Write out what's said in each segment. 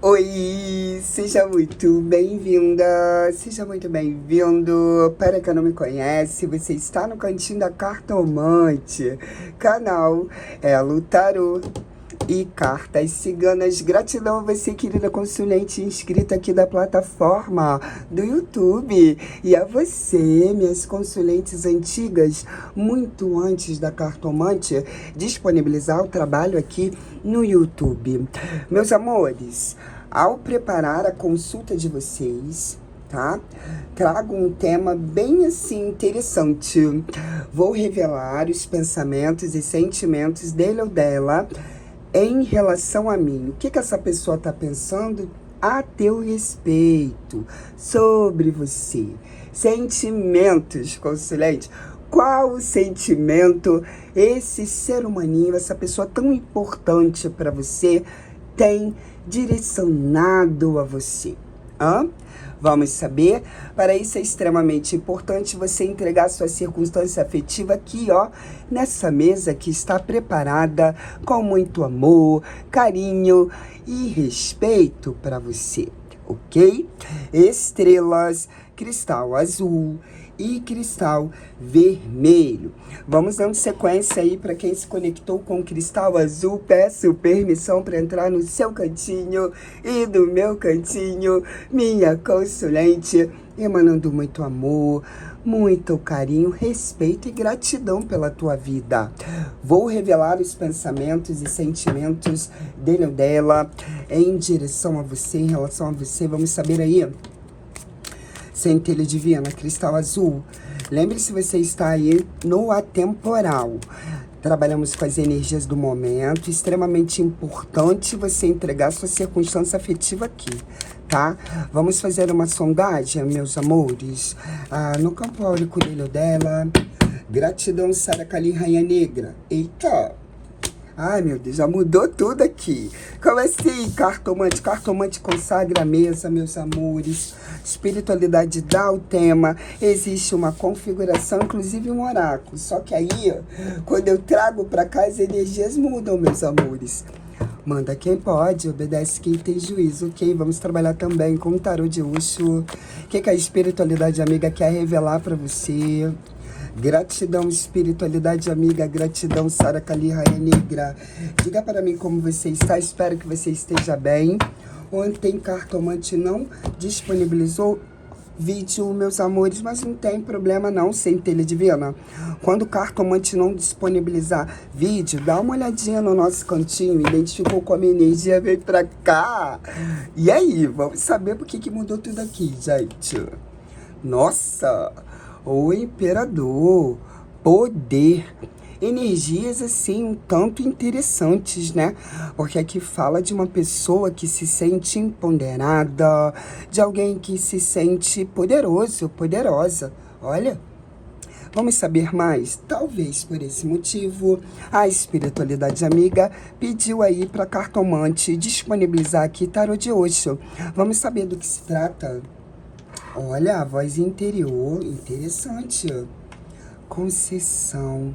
Oi, seja muito bem-vinda, seja muito bem-vindo. Para quem não me conhece, você está no Cantinho da Cartomante, canal Elo Tarô e Cartas Ciganas. Gratidão a você, querida consulente inscrita aqui da plataforma do YouTube, e a você, minhas consulentes antigas, muito antes da Cartomante disponibilizar o trabalho aqui no YouTube. Meus amores, ao preparar a consulta de vocês, tá? Trago um tema bem assim interessante. Vou revelar os pensamentos e sentimentos dele ou dela em relação a mim. O que essa pessoa tá pensando a teu respeito, sobre você. Sentimentos, consulente. Qual o sentimento esse ser humaninho, essa pessoa tão importante para você, tem direcionado a você? Vamos saber? Para isso é extremamente importante você entregar sua circunstância afetiva aqui, ó, nessa mesa que está preparada com muito amor, carinho e respeito para você, ok? Estrelas, cristal azul e cristal vermelho. Vamos dando sequência aí para quem se conectou com o cristal azul. Peço permissão para entrar no seu cantinho e do meu cantinho, minha consulente, emanando muito amor, muito carinho, respeito e gratidão pela tua vida. Vou revelar os pensamentos e sentimentos dele ou dela em direção a você, em relação a você. Vamos saber aí. Centelha divina, cristal azul. Lembre-se, você está aí no atemporal. Trabalhamos com as energias do momento. Extremamente importante você entregar sua circunstância afetiva aqui, tá? Vamos fazer uma sondagem, meus amores. No campo áurico dele dela. Gratidão, Sara Kali, Rainha Negra. Eita! Ai, meu Deus, já mudou tudo aqui. Como assim, cartomante? Cartomante consagra a mesa, meus amores. Espiritualidade dá o tema. Existe uma configuração, inclusive um oráculo. Só que aí, quando eu trago pra cá, as energias mudam, meus amores. Manda quem pode, obedece quem tem juízo, ok? Vamos trabalhar também com o tarô de Uxo. O que a espiritualidade amiga quer revelar pra você? Gratidão, espiritualidade amiga, gratidão, Sara Kali, Rainha Negra. Diga para mim como você está, espero que você esteja bem. Ontem, cartomante não disponibilizou vídeo, meus amores, mas não tem problema não, centelha divina. Quando o cartomante não disponibilizar vídeo, dá uma olhadinha no nosso cantinho, identificou como a energia veio pra cá. E aí, vamos saber por que mudou tudo aqui, gente. Nossa! O imperador, poder, energias assim um tanto interessantes, né? Porque aqui fala de uma pessoa que se sente empoderada, de alguém que se sente poderoso, poderosa. Olha, vamos saber mais? Talvez por esse motivo, a espiritualidade amiga pediu aí para cartomante disponibilizar aqui tarô de Oxo. Vamos saber do que se trata? Olha, a voz interior, interessante. Concessão.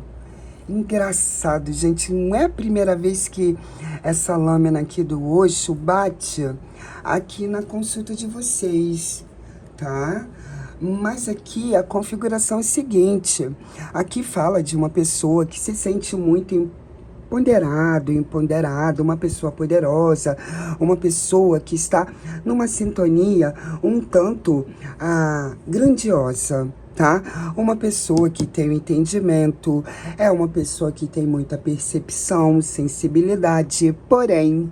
Engraçado, gente, não é a primeira vez que essa lâmina aqui do Oxo bate aqui na consulta de vocês, tá? Mas aqui a configuração é a seguinte. Aqui fala de uma pessoa que se sente muito empoderado, uma pessoa poderosa, uma pessoa que está numa sintonia um tanto grandiosa, tá? Uma pessoa que tem um entendimento, é uma pessoa que tem muita percepção, sensibilidade, porém,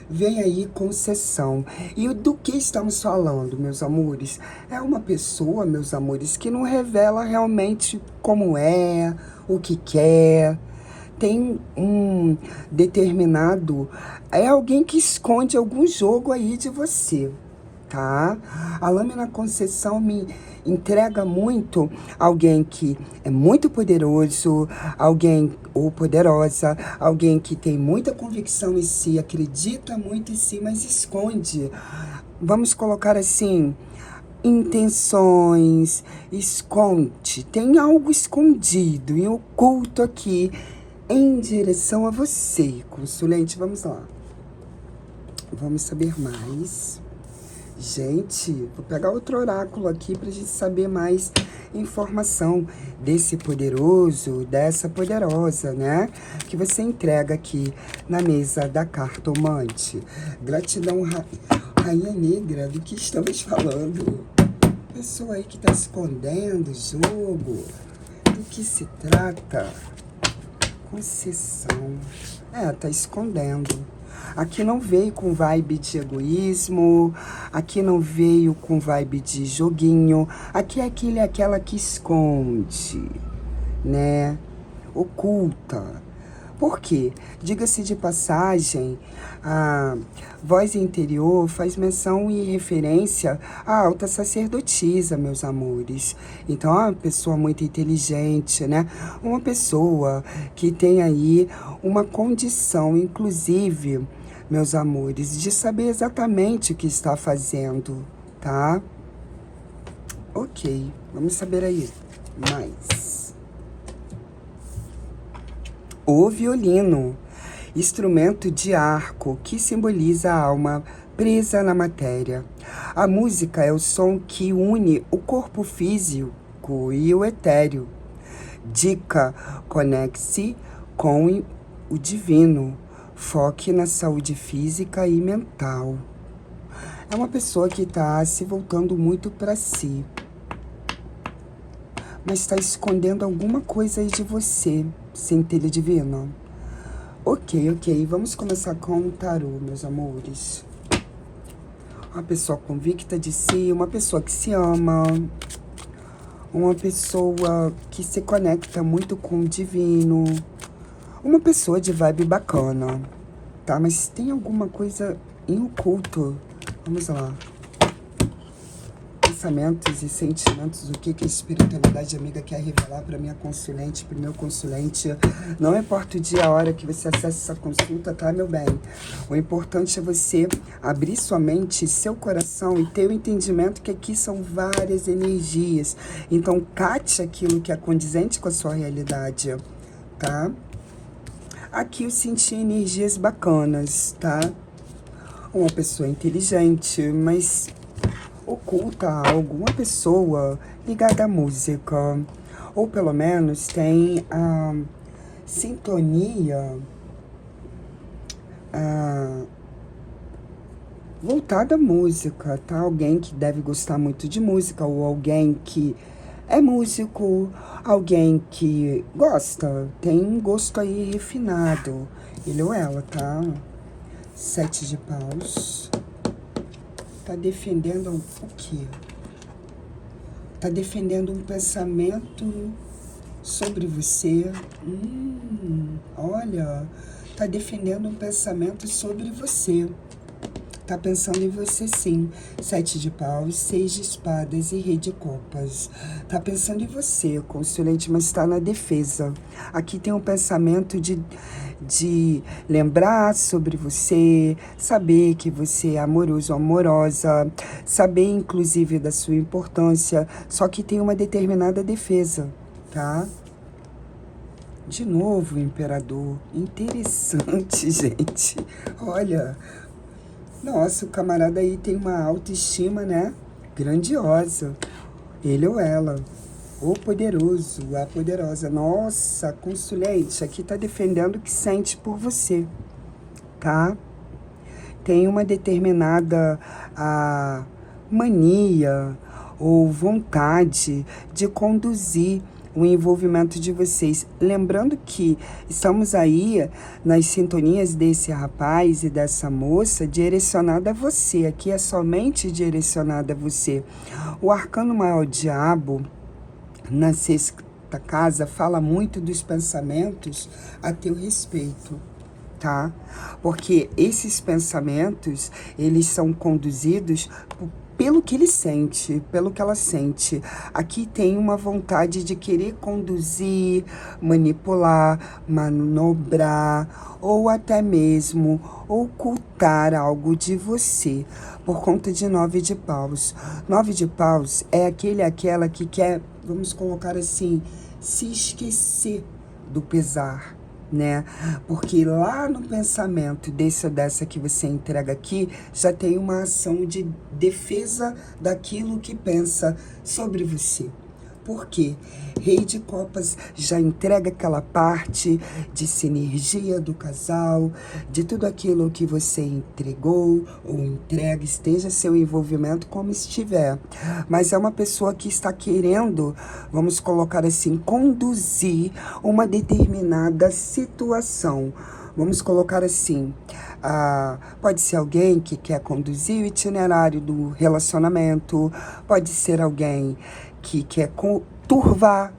vem aí concessão. E do que estamos falando, meus amores? É uma pessoa, meus amores, que não revela realmente como é, o que quer. Tem um determinado... É alguém que esconde algum jogo aí de você, tá? A lâmina concessão me entrega muito alguém que é muito poderoso, alguém ou poderosa, alguém que tem muita convicção em si, acredita muito em si, mas esconde. Vamos colocar assim... intenções, esconde. Tem algo escondido e oculto aqui em direção a você, consulente. Vamos lá. Vamos saber mais. Gente, vou pegar outro oráculo aqui pra gente saber mais informação desse poderoso, dessa poderosa, né? Que você entrega aqui na mesa da cartomante. Gratidão, Rainha Negra, do que estamos falando? Pessoa aí que tá escondendo o jogo. Do que se trata? Concessão. Tá escondendo. Aqui não veio com vibe de egoísmo, aqui não veio com vibe de joguinho, aqui é aquela que esconde, né? Oculta. Por quê? Diga-se de passagem, a voz interior faz menção e referência à alta sacerdotisa, meus amores. Então, é uma pessoa muito inteligente, né? Uma pessoa que tem aí uma condição, inclusive, meus amores, de saber exatamente o que está fazendo, tá? Ok, vamos saber aí mais. O violino, instrumento de arco que simboliza a alma presa na matéria. A música é o som que une o corpo físico e o etéreo. Dica: conecte-se com o divino. Foque na saúde física e mental. É uma pessoa que está se voltando muito para si, mas está escondendo alguma coisa aí de você, centelha divina. Ok, vamos começar com o tarô, meus amores. Uma pessoa convicta de si, uma pessoa que se ama, uma pessoa que se conecta muito com o divino, uma pessoa de vibe bacana, tá? Mas tem alguma coisa em oculto. Vamos lá. Pensamentos e sentimentos, o que a espiritualidade amiga quer revelar para minha consulente, para o meu consulente. Não importa o dia, a hora que você acessa essa consulta, tá, meu bem? O importante é você abrir sua mente, seu coração e ter o entendimento que aqui são várias energias. Então, cate aquilo que é condizente com a sua realidade, tá? Aqui eu senti energias bacanas, tá? Uma pessoa inteligente, mas oculta algo, uma pessoa ligada à música, ou pelo menos tem a sintonia voltada à música, tá? Alguém que deve gostar muito de música, ou alguém que é músico, alguém que gosta, tem um gosto aí refinado, ele ou ela, tá? 7 de paus. Tá defendendo o quê? Tá defendendo um pensamento sobre você. Olha, tá defendendo um pensamento sobre você. Tá pensando em você, sim. 7 de paus, 6 de espadas e rei de copas. Tá pensando em você, consulente, mas está na defesa. Aqui tem um pensamento de lembrar sobre você, saber que você é amoroso, amorosa, saber, inclusive, da sua importância, só que tem uma determinada defesa, tá? De novo, o imperador. Interessante, gente. Olha... Nossa, o camarada aí tem uma autoestima, né? Grandiosa. Ele ou ela. O poderoso, a poderosa. Nossa, consulente, aqui tá defendendo o que sente por você, tá? Tem uma determinada mania ou vontade de conduzir o envolvimento de vocês. Lembrando que estamos aí nas sintonias desse rapaz e dessa moça direcionada a você. Aqui é somente direcionada a você. O arcano maior diabo, na 6ª casa, fala muito dos pensamentos a teu respeito, tá? Porque esses pensamentos, eles são conduzidos pelo que ele sente, pelo que ela sente. Aqui tem uma vontade de querer conduzir, manipular, manobrar, ou até mesmo ocultar algo de você, por conta de 9 de paus. 9 de paus é aquela que quer, vamos colocar assim, se esquecer do pesar, né? Porque lá no pensamento desse ou dessa que você entrega aqui, já tem uma ação de defesa daquilo que pensa sobre você. Por quê? Rei de Copas já entrega aquela parte de sinergia do casal, de tudo aquilo que você entregou ou entrega, esteja seu envolvimento como estiver. Mas é uma pessoa que está querendo, vamos colocar assim, conduzir uma determinada situação. Vamos colocar assim, pode ser alguém que quer conduzir o itinerário do relacionamento, pode ser alguém que quer turvar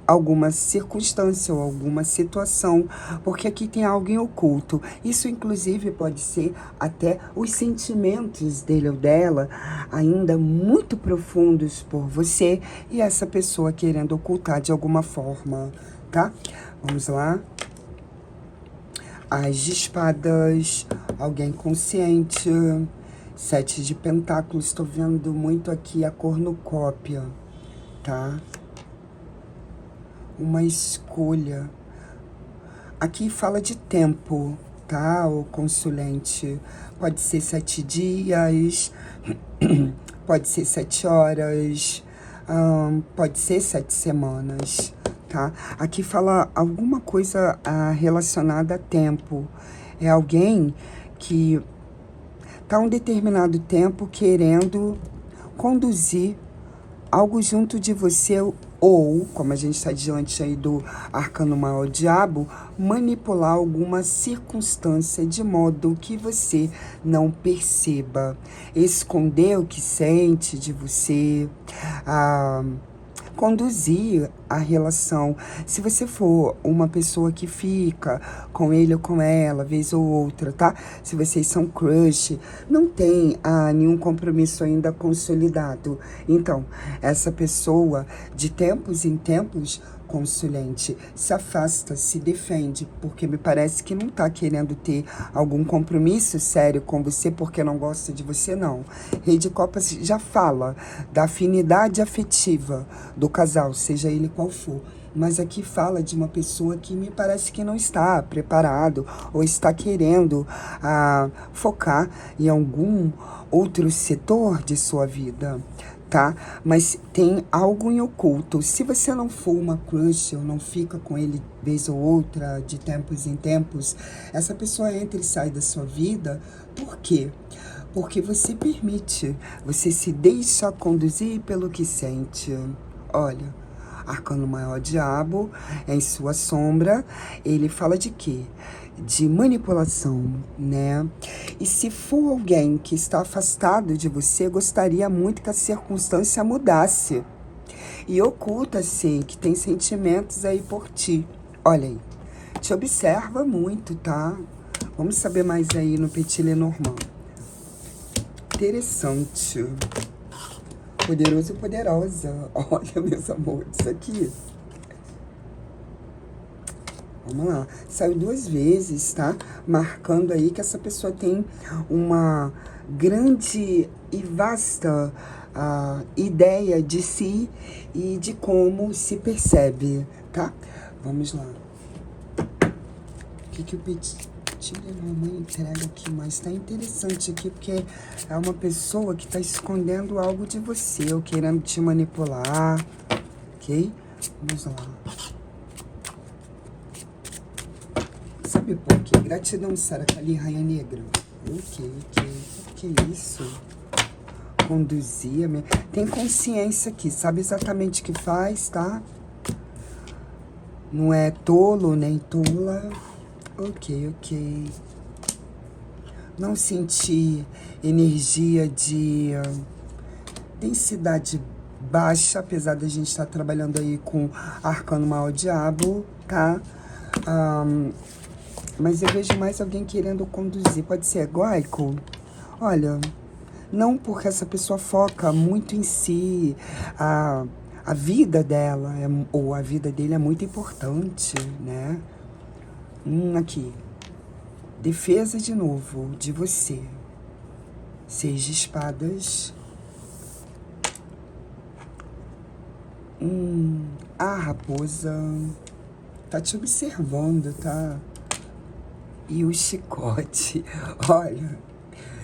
alguma circunstância ou alguma situação, porque aqui tem algo em oculto. Isso, inclusive, pode ser até os sentimentos dele ou dela ainda muito profundos por você e essa pessoa querendo ocultar de alguma forma, tá? Vamos lá. As de espadas, alguém consciente, 7 de pentáculos, estou vendo muito aqui a cornucópia, tá? Uma escolha. Aqui fala de tempo, tá, o consulente? Pode ser 7 dias, pode ser 7 horas, pode ser 7 semanas, tá? Aqui fala alguma coisa relacionada a tempo. É alguém que tá um determinado tempo querendo conduzir algo junto de você ou, como a gente está diante aí do arcano maior diabo, manipular alguma circunstância de modo que você não perceba, esconder o que sente de você, conduzir a relação. Se você for uma pessoa que fica com ele ou com ela, vez ou outra, tá? Se vocês são crush, não tem nenhum compromisso ainda consolidado. Então, essa pessoa, de tempos em tempos, consulente, se afasta, se defende, porque me parece que não tá querendo ter algum compromisso sério com você porque não gosta de você, não. Rei de Copas já fala da afinidade afetiva do casal, seja ele qual for. Mas aqui fala de uma pessoa que me parece que não está preparado ou está querendo focar em algum outro setor de sua vida, tá? Mas tem algo em oculto. Se você não for uma crush ou não fica com ele vez ou outra, de tempos em tempos, essa pessoa entra e sai da sua vida. Por quê? Porque você permite, você se deixa conduzir pelo que sente. Olha, arcano maior diabo, em sua sombra, ele fala de quê? De manipulação, né? E se for alguém que está afastado de você, gostaria muito que a circunstância mudasse. E oculta-se que tem sentimentos aí por ti. Olha aí, te observa muito, tá? Vamos saber mais aí no Petit Lenormand. Interessante. Poderoso e poderosa. Olha, meus amores, aqui. Vamos lá. Saiu 2 vezes, tá? Marcando aí que essa pessoa tem uma grande e vasta ideia de si e de como se percebe, tá? Vamos lá. O que o Petit Lenormand entrega aqui? Mas tá interessante aqui, porque é uma pessoa que tá escondendo algo de você, ou querendo te manipular, ok? Vamos lá. Sabe por quê? Gratidão, Saracali, Rainha Negra. Que isso? Conduzir, tem consciência aqui, sabe exatamente o que faz, tá? Não é tolo, nem tola. Ok. Não sentir energia de densidade baixa, apesar da gente estar trabalhando aí com arcano maior diabo, tá? Mas eu vejo mais alguém querendo conduzir. Pode ser egóico? Olha, não, porque essa pessoa foca muito em si. A vida dela, ou a vida dele é muito importante, né? Aqui. Defesa de novo de você. 6 de espadas. A raposa. Tá te observando, tá? E o chicote, olha,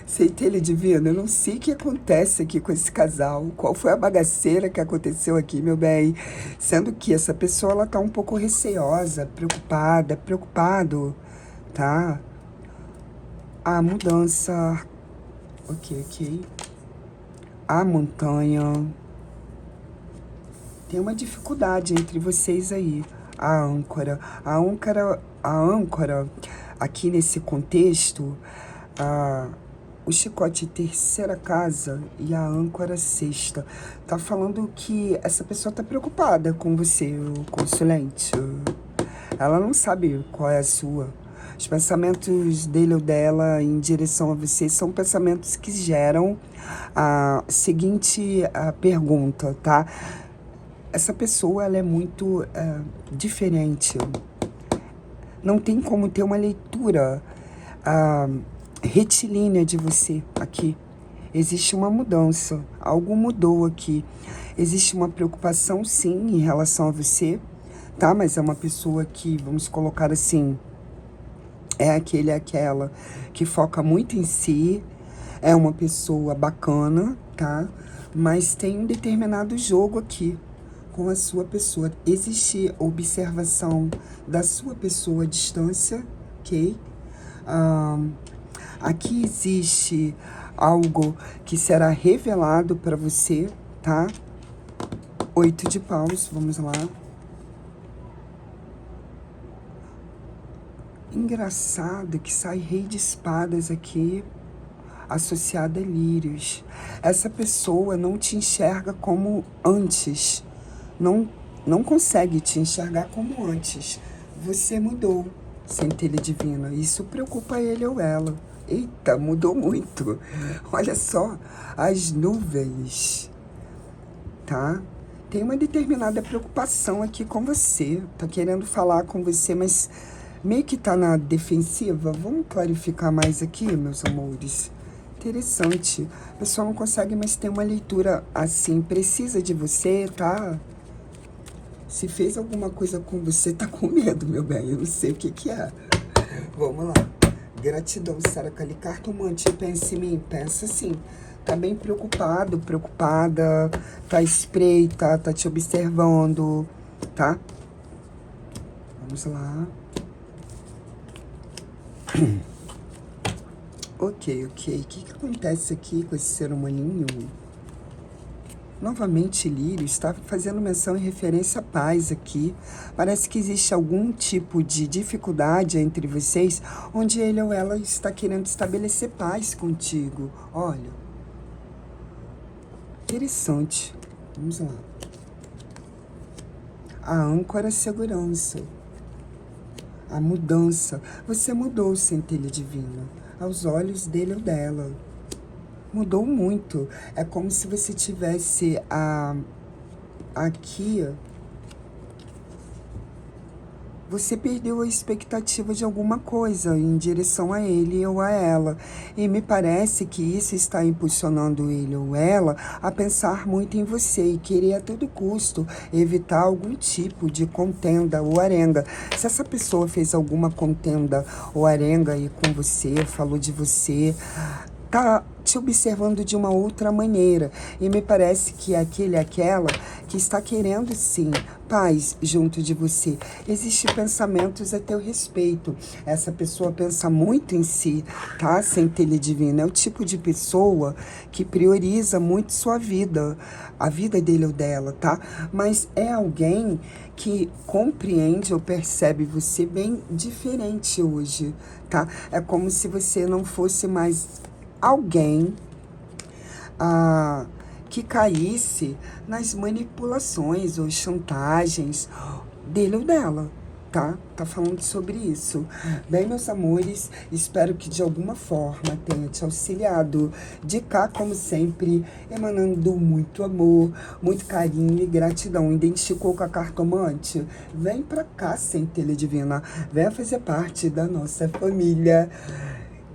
centelha divina, eu não sei o que acontece aqui com esse casal, qual foi a bagaceira que aconteceu aqui, meu bem, sendo que essa pessoa, ela tá um pouco receosa, preocupado, tá? A mudança, ok, a montanha, tem uma dificuldade entre vocês aí, a âncora, aqui nesse contexto, o chicote terceira casa e a âncora sexta. Tá falando que essa pessoa tá preocupada com você, o consulente. Ela não sabe qual é a sua. Os pensamentos dele ou dela em direção a você são pensamentos que geram a seguinte pergunta, tá? Essa pessoa, ela é muito diferente. Não tem como ter uma leitura retilínea de você aqui. Existe uma mudança, algo mudou aqui. Existe uma preocupação, sim, em relação a você, tá? Mas é uma pessoa que, vamos colocar assim, é aquela que foca muito em si, é uma pessoa bacana, tá? Mas tem um determinado jogo aqui com a sua pessoa. Existe observação da sua pessoa à distância, ok? Aqui existe algo que será revelado para você, tá? 8 de paus, vamos lá. Engraçado que sai rei de espadas aqui, associada a lírios. Essa pessoa não te enxerga como antes. Não consegue te enxergar como antes. Você mudou, centelha divina. Isso preocupa ele ou ela. Eita, mudou muito. Olha só, as nuvens, tá? Tem uma determinada preocupação aqui com você. Tá querendo falar com você, mas meio que tá na defensiva. Vamos clarificar mais aqui, meus amores. Interessante. A pessoa não consegue mais ter uma leitura assim, precisa de você, tá? Se fez alguma coisa com você, tá com medo, meu bem. Eu não sei o que que é. Vamos lá. Gratidão, Sara Cali, cartomante, pensa em mim, pensa assim. Tá bem preocupado, preocupada, tá espreita, tá te observando, tá? Vamos lá. Ok. O que acontece aqui com esse ser humaninho? Novamente, Lírio está fazendo menção em referência à paz aqui. Parece que existe algum tipo de dificuldade entre vocês, onde ele ou ela está querendo estabelecer paz contigo. Olha, interessante. Vamos lá. A âncora é segurança. A mudança. Você mudou, centelha divina, aos olhos dele ou dela. Mudou muito. É como se você tivesse aqui. Você perdeu a expectativa de alguma coisa em direção a ele ou a ela. E me parece que isso está impulsionando ele ou ela a pensar muito em você e querer a todo custo evitar algum tipo de contenda ou arenga. Se essa pessoa fez alguma contenda ou arenga aí com você, falou de você, tá te observando de uma outra maneira. E me parece que aquela que está querendo, sim, paz junto de você. Existem pensamentos a teu respeito. Essa pessoa pensa muito em si, tá? Centelha divina. É o tipo de pessoa que prioriza muito sua vida, a vida dele ou dela, tá? Mas é alguém que compreende ou percebe você bem diferente hoje, tá? É como se você não fosse mais alguém que caísse nas manipulações ou chantagens dele ou dela, tá? Tá falando sobre isso. Bem, meus amores, espero que de alguma forma tenha te auxiliado. De cá, como sempre, emanando muito amor, muito carinho e gratidão. Identificou com a cartomante? Vem pra cá, centelha divina. Venha fazer parte da nossa família.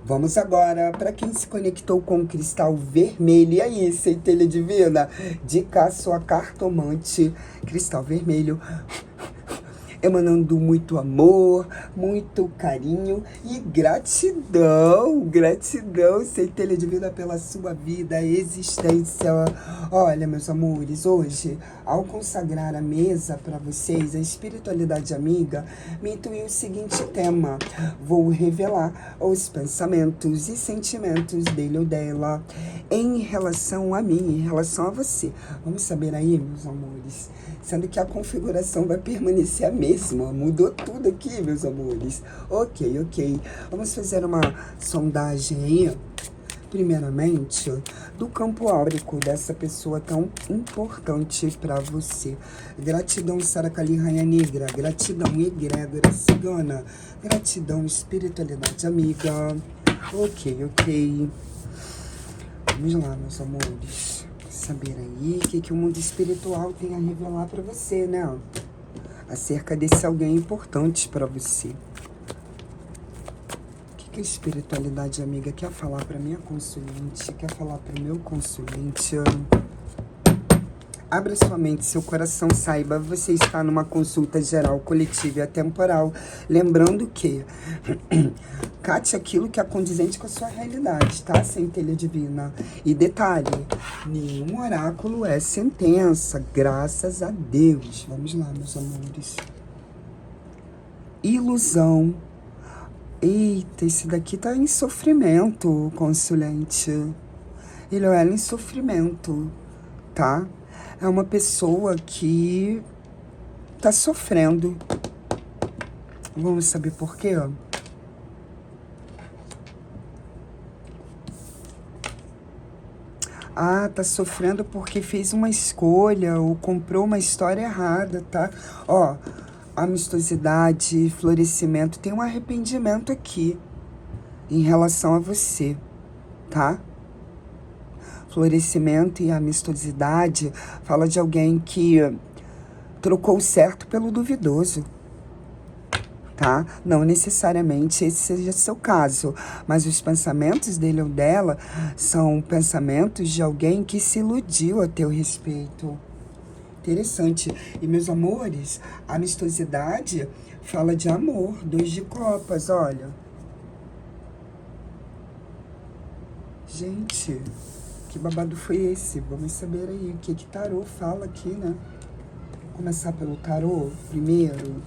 Vamos agora para quem se conectou com o cristal vermelho. E aí, centelha divina? De cá, sua cartomante, cristal vermelho. emanando muito amor, muito carinho e gratidão, gratidão centelha divina pela sua vida, existência. Olha, meus amores, hoje, ao consagrar a mesa para vocês, a espiritualidade amiga me intuiu o seguinte tema: vou revelar os pensamentos e sentimentos dele ou dela em relação a mim, em relação a você. Vamos saber aí, meus amores, sendo que a configuração vai permanecer a mesma, mudou tudo aqui, meus amores. Ok. Vamos fazer uma sondagem aí, primeiramente, do campo áurico dessa pessoa tão importante para você. Gratidão, Saracali, Rainha Negra. Gratidão, egrégora cigana. Gratidão, espiritualidade amiga. Ok. Vamos lá, meus amores. Saber aí o que o mundo espiritual tem a revelar para você, né? Acerca desse alguém importante para você. O que a espiritualidade amiga quer falar para minha consulente? Quer falar para o meu consulente? Abra sua mente, seu coração, saiba, você está numa consulta geral, coletiva e atemporal. Lembrando que cate aquilo que é condizente com a sua realidade, tá? Centelha divina. E detalhe, nenhum oráculo é sentença, graças a Deus. Vamos lá, meus amores. Ilusão. Eita, esse daqui tá em sofrimento, consulente. Ele ou ela em sofrimento, tá? É uma pessoa que tá sofrendo. Vamos saber por quê? Ah, tá sofrendo porque fez uma escolha ou comprou uma história errada, tá? Ó, amistosidade, florescimento, tem um arrependimento aqui em relação a você, tá? Florescimento e amistosidade fala de alguém que trocou o certo pelo duvidoso, tá? Não necessariamente esse seja seu caso, mas os pensamentos dele ou dela são pensamentos de alguém que se iludiu a teu respeito. Interessante. E, meus amores, a amistosidade fala de amor. 2 de copas, olha. Gente, que babado foi esse? Vamos saber aí o que tarô fala aqui, né? Vou começar pelo tarô primeiro.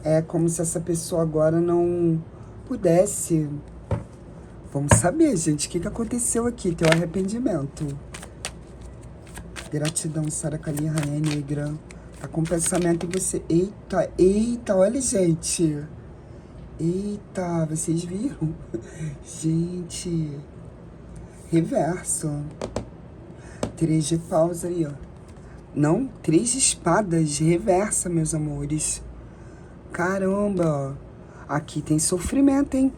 É como se essa pessoa agora não pudesse. Vamos saber, gente, o que aconteceu aqui? Teu arrependimento. Gratidão, Saracali, Rainha Negra. Tá com pensamento em você. Eita, olha, gente. Eita, vocês viram? Gente. Reverso. 3 de paus aí, ó. Não, 3 de espadas. Reversa, meus amores. Caramba. Aqui tem sofrimento, hein?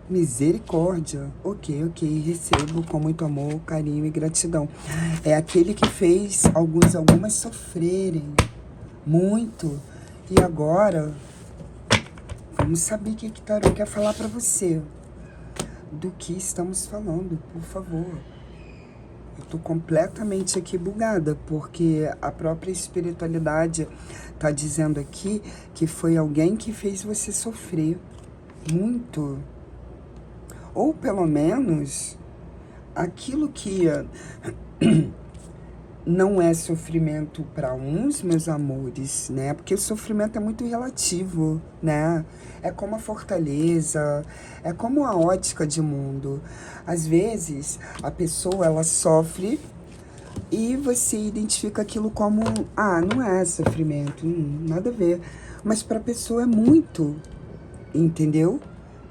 Misericórdia. Ok. Recebo com muito amor, carinho e gratidão. É aquele que fez algumas sofrerem muito. E agora, vamos saber o que tarô quer falar pra você. Do que estamos falando, por favor. Eu tô completamente aqui bugada, porque a própria espiritualidade tá dizendo aqui que foi alguém que fez você sofrer muito. Ou pelo menos aquilo que não é sofrimento para uns, meus amores, né? Porque o sofrimento é muito relativo, né? É como a fortaleza, é como a ótica de mundo. Às vezes, a pessoa, ela sofre e você identifica aquilo como, não é sofrimento, nada a ver. Mas para a pessoa é muito, entendeu?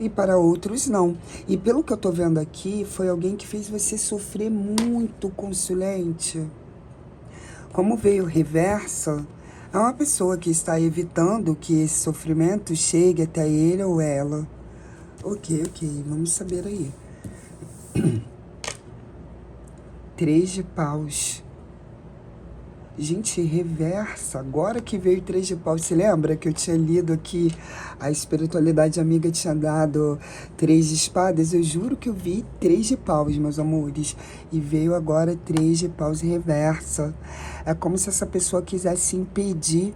E para outros não. E pelo que eu tô vendo aqui, foi alguém que fez você sofrer muito, consulente. Como veio reversa, é uma pessoa que está evitando que esse sofrimento chegue até ele ou ela. Ok, vamos saber aí. 3 de paus. Gente, reversa. Agora que veio 3 de paus, se lembra que eu tinha lido aqui, a espiritualidade amiga tinha dado 3 de espadas? Eu juro que eu vi 3 de paus, meus amores. E veio agora 3 de paus reversa. É como se essa pessoa quisesse impedir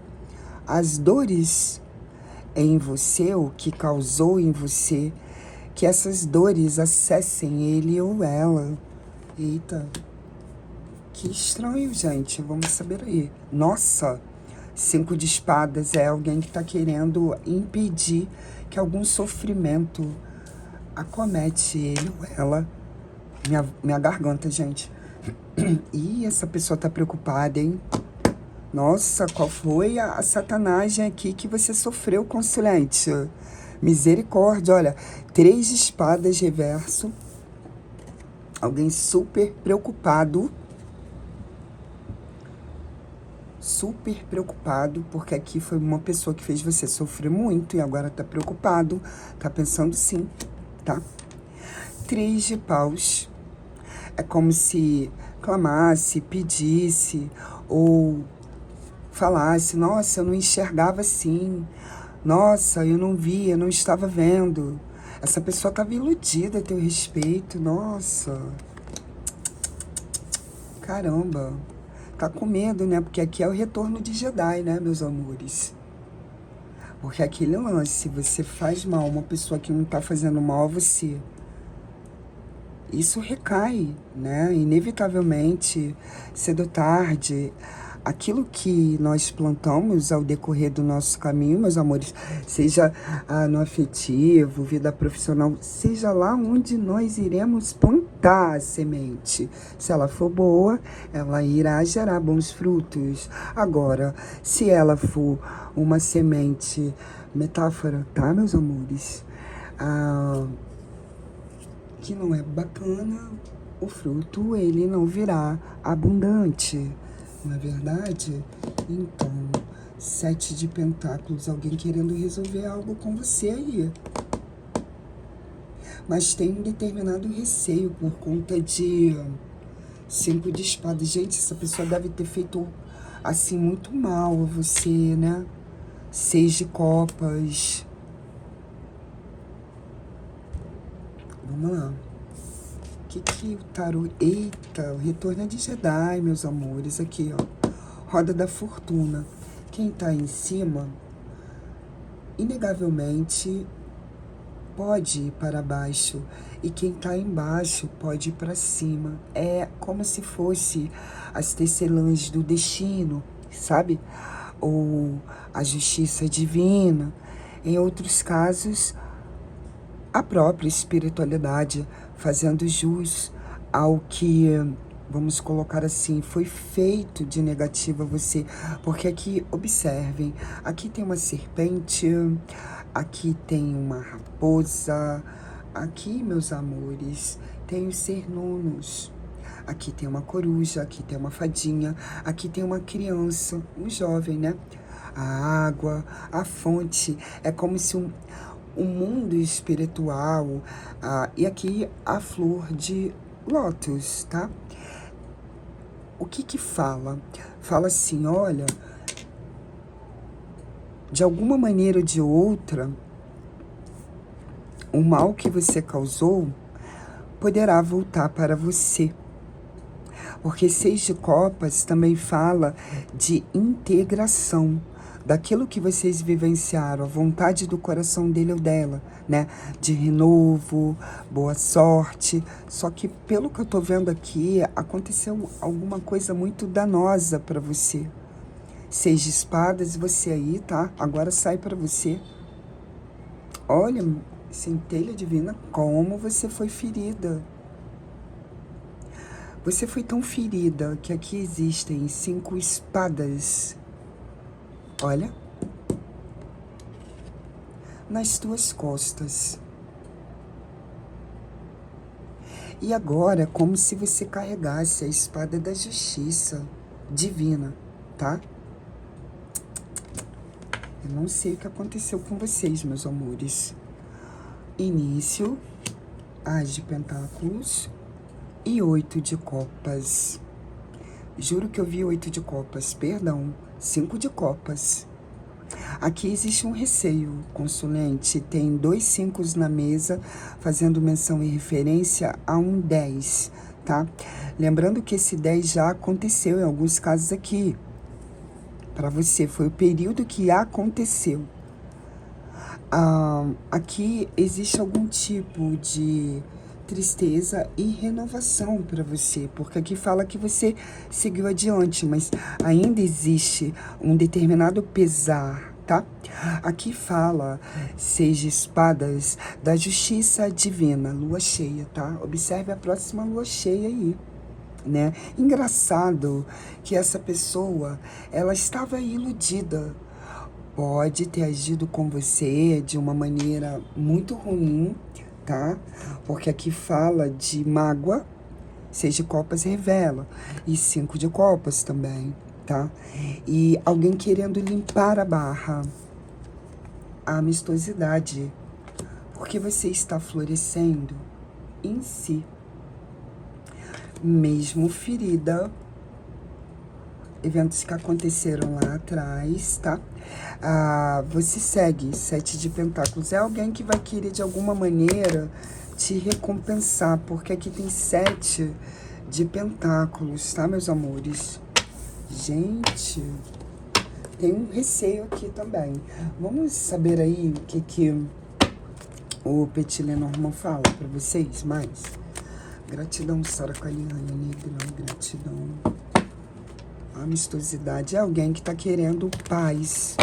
as dores em você, o que causou em você, que essas dores acessem ele ou ela. Eita, que estranho, gente. Vamos saber aí. Nossa, 5 de espadas é alguém que tá querendo impedir que algum sofrimento acomete ele ou ela. Minha garganta, gente. Ih, essa pessoa tá preocupada, hein? Nossa, qual foi a satanagem aqui que você sofreu, consulente? Misericórdia, olha. 3 de espadas reverso. Alguém super preocupado. Super preocupado, porque aqui foi uma pessoa que fez você sofrer muito e agora tá preocupado. Tá pensando sim, tá? 3 de paus. É como se clamasse, pedisse ou falasse: nossa, eu não enxergava assim. Nossa, eu não via, não estava vendo. Essa pessoa estava iludida a teu respeito. Nossa. Caramba. Tá com medo, né? Porque aqui é o retorno de Jedi, né, meus amores? Porque aquele lance, você faz mal a uma pessoa que não tá fazendo mal a você. Isso recai, né? Inevitavelmente, cedo ou tarde, aquilo que nós plantamos ao decorrer do nosso caminho, meus amores, seja no afetivo, vida profissional, seja lá onde nós iremos plantar a semente. Se ela for boa, ela irá gerar bons frutos. Agora, se ela for uma semente, metáfora, tá, meus amores? Que não é bacana, o fruto ele não virá abundante, não é verdade? Então, 7 de pentáculos, alguém querendo resolver algo com você aí. Mas tem um determinado receio por conta de 5 de espadas. Gente, essa pessoa deve ter feito assim muito mal a você, né? 6 de copas. Vamos lá. O que o tarô... Eita, o retorno é de Jedi, meus amores. Aqui, ó. Roda da fortuna. Quem tá em cima, inegavelmente, pode ir para baixo. E quem tá embaixo pode ir para cima. É como se fosse as tecelãs do destino, sabe? Ou a justiça divina. Em outros casos, a própria espiritualidade fazendo jus ao que, vamos colocar assim, foi feito de negativo a você. Porque aqui, observem, aqui tem uma serpente, aqui tem uma raposa, aqui, meus amores, tem os cernunos. Aqui tem uma coruja, aqui tem uma fadinha, aqui tem uma criança, um jovem, né? A água, a fonte, é como se um mundo espiritual, e aqui a flor de lótus, tá? O que fala? Fala assim, olha, de alguma maneira ou de outra, o mal que você causou poderá voltar para você. Porque 6 de copas também fala de integração, daquilo que vocês vivenciaram, a vontade do coração dele ou dela, né? De renovo, boa sorte. Só que, pelo que eu tô vendo aqui, aconteceu alguma coisa muito danosa para você. 6 de espadas, você aí, tá? Agora sai para você. Olha, centelha divina, como você foi ferida. Você foi tão ferida que aqui existem 5 espadas. Olha, nas tuas costas. E agora, como se você carregasse a espada da justiça divina, tá? Eu não sei o que aconteceu com vocês, meus amores. Início, As de Pentáculos e 8 de Copas. Juro que eu vi 8 de Copas, perdão, 5 de Copas. Aqui existe um receio, consulente. Tem 2 5 na mesa, fazendo menção e referência a um 10, tá? Lembrando que esse 10 já aconteceu em alguns casos aqui. para você, foi o período que aconteceu. Aqui existe algum tipo de tristeza e renovação para você, porque aqui fala que você seguiu adiante, mas ainda existe um determinado pesar, tá? Aqui fala 6 de espadas da justiça divina, lua cheia, tá? Observe a próxima lua cheia aí, né? Engraçado que essa pessoa, ela estava iludida. Pode ter agido com você de uma maneira muito ruim, tá? Porque aqui fala de mágoa, 6 de copas revela, e 5 de copas também, tá? E alguém querendo limpar a barra, a amistosidade, porque você está florescendo em si, mesmo ferida, eventos que aconteceram lá atrás, tá? Você segue 7 de pentáculos. É alguém que vai querer, de alguma maneira, te recompensar, porque aqui tem 7 de pentáculos, tá, meus amores? Gente, tem um receio aqui também. Vamos saber aí o que o Petit Lenormand fala pra vocês mais? Gratidão, Sara Caliane, negrão, gratidão. Amistosidade é alguém que tá querendo paz,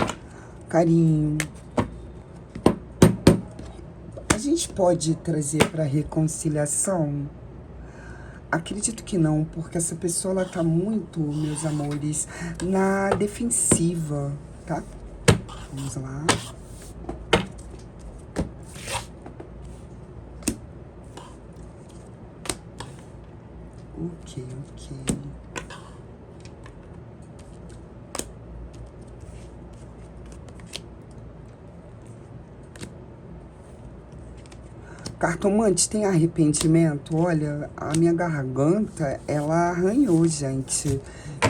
carinho. A gente pode trazer para reconciliação? Acredito que não, porque essa pessoa, ela tá muito, meus amores, na defensiva, tá? Vamos lá. Ok. Cartomante, tem arrependimento? Olha, a minha garganta, ela arranhou, gente.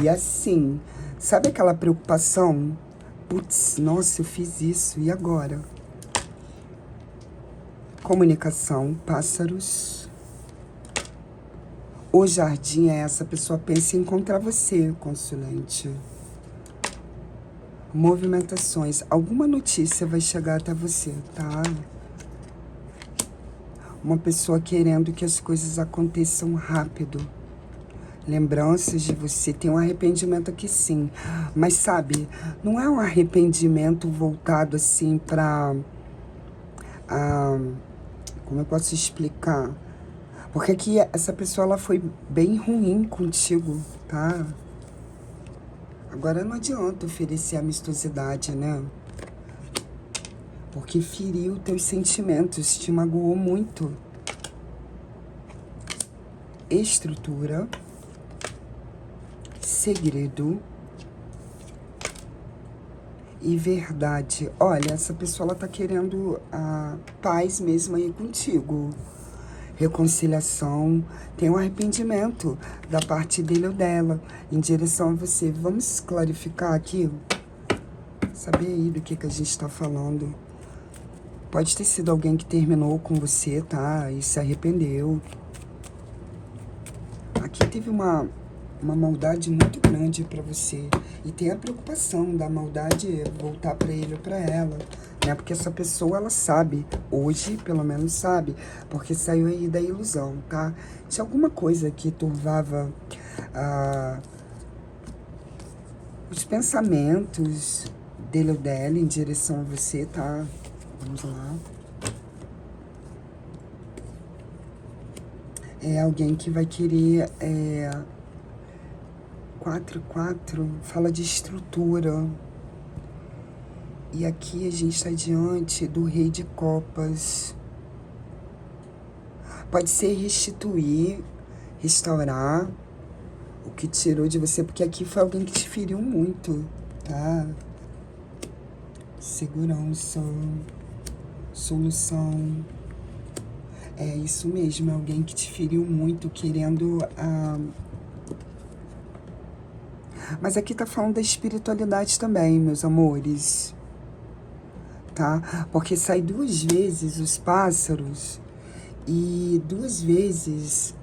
E assim, sabe aquela preocupação? Putz, nossa, eu fiz isso, e agora? Comunicação, pássaros. O jardim é essa pessoa pensa em encontrar você, consulente. Movimentações, alguma notícia vai chegar até você, tá? Uma pessoa querendo que as coisas aconteçam rápido. Lembranças de você. Tem um arrependimento aqui, sim. Mas, sabe, não é um arrependimento voltado, assim, pra... como eu posso explicar? Porque aqui essa pessoa, ela foi bem ruim contigo, tá? Agora não adianta oferecer amistosidade, né? Porque feriu teus sentimentos, te magoou muito. Estrutura, segredo e verdade. Olha, essa pessoa, ela tá querendo a paz mesmo aí contigo. Reconciliação, tem um arrependimento da parte dele ou dela em direção a você. Vamos clarificar aqui? Saber aí do que a gente tá falando. Pode ter sido alguém que terminou com você, tá? E se arrependeu. Aqui teve uma maldade muito grande pra você. E tem a preocupação da maldade voltar pra ele ou pra ela, né? Porque essa pessoa, ela sabe. Hoje, pelo menos, sabe. Porque saiu aí da ilusão, tá? Tinha alguma coisa que turvava os pensamentos dele ou dela em direção a você, tá? Vamos lá. É alguém que vai querer... 4 fala de estrutura. E aqui a gente está diante do Rei de Copas. Pode ser restituir, restaurar o que tirou de você, porque aqui foi alguém que te feriu muito, tá? Segurança, solução. É isso mesmo, é alguém que te feriu muito, querendo... Mas aqui tá falando da espiritualidade também, meus amores, tá? Porque sai 2 vezes os pássaros e 2 vezes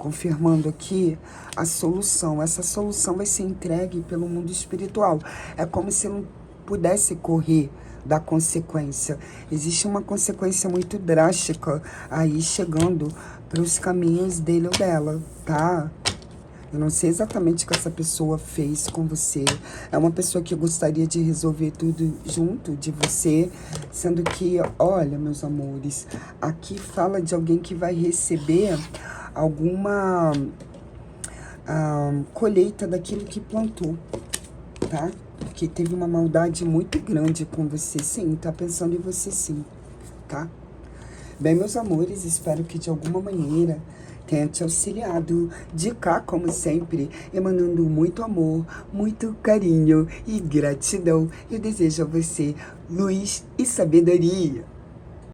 confirmando aqui a solução. Essa solução vai ser entregue pelo mundo espiritual. É como se não pudesse correr da consequência. Existe uma consequência muito drástica aí chegando para os caminhos dele ou dela, tá? Eu não sei exatamente o que essa pessoa fez com você. É uma pessoa que gostaria de resolver tudo junto de você, sendo que, olha, meus amores, aqui fala de alguém que vai receber alguma colheita daquilo que plantou, tá? Porque teve uma maldade muito grande com você, sim, tá pensando em você, sim, tá? Bem, meus amores, espero que de alguma maneira tenha te auxiliado. De cá, como sempre, emanando muito amor, muito carinho e gratidão. Eu desejo a você luz e sabedoria.